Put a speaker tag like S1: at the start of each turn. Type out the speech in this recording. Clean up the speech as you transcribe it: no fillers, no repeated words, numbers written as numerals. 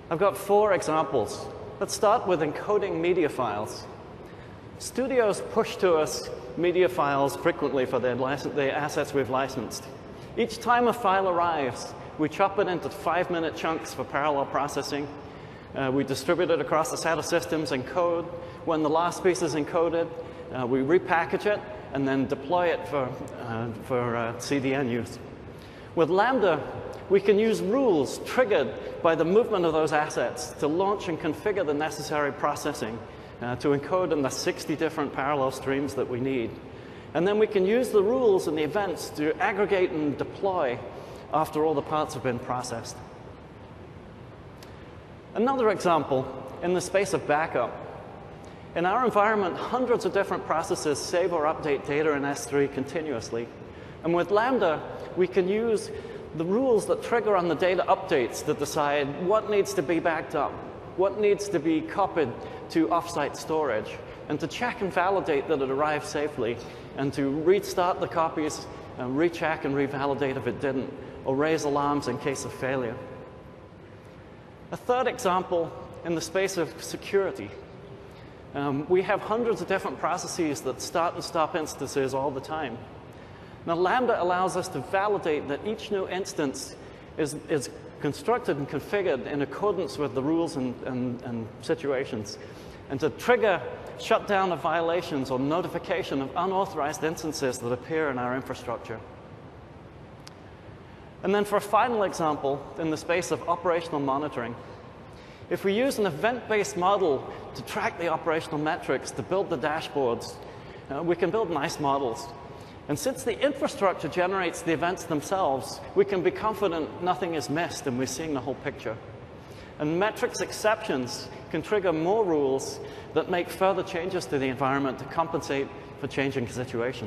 S1: I've got 4 examples. Let's start with encoding media files. Studios push to us media files frequently for the assets we've licensed. Each time a file arrives, we chop it into 5-minute chunks for parallel processing. We distribute it across a set of systems in code. When the last piece is encoded, we repackage it and then deploy it for CDN use. With Lambda, we can use rules triggered by the movement of those assets to launch and configure the necessary processing to encode in the 60 different parallel streams that we need. And then we can use the rules and the events to aggregate and deploy after all the parts have been processed. Another example in the space of backup. In our environment, hundreds of different processes save or update data in S3 continuously. And with Lambda, we can use the rules that trigger on the data updates to decide what needs to be backed up, what needs to be copied to offsite storage, and to check and validate that it arrives safely, and to restart the copies and recheck and revalidate if it didn't, or raise alarms in case of failure. A third example in the space of security. We have hundreds of different processes that start and stop instances all the time. Now, Lambda allows us to validate that each new instance is constructed and configured in accordance with the rules and situations, and to trigger shutdown of violations or notification of unauthorized instances that appear in our infrastructure. And then for a final example, in the space of operational monitoring, if we use an event-based model to track the operational metrics to build the dashboards, we can build nice models. And since the infrastructure generates the events themselves, we can be confident nothing is missed and we're seeing the whole picture. And metrics exceptions can trigger more rules that make further changes to the environment to compensate for changing situations.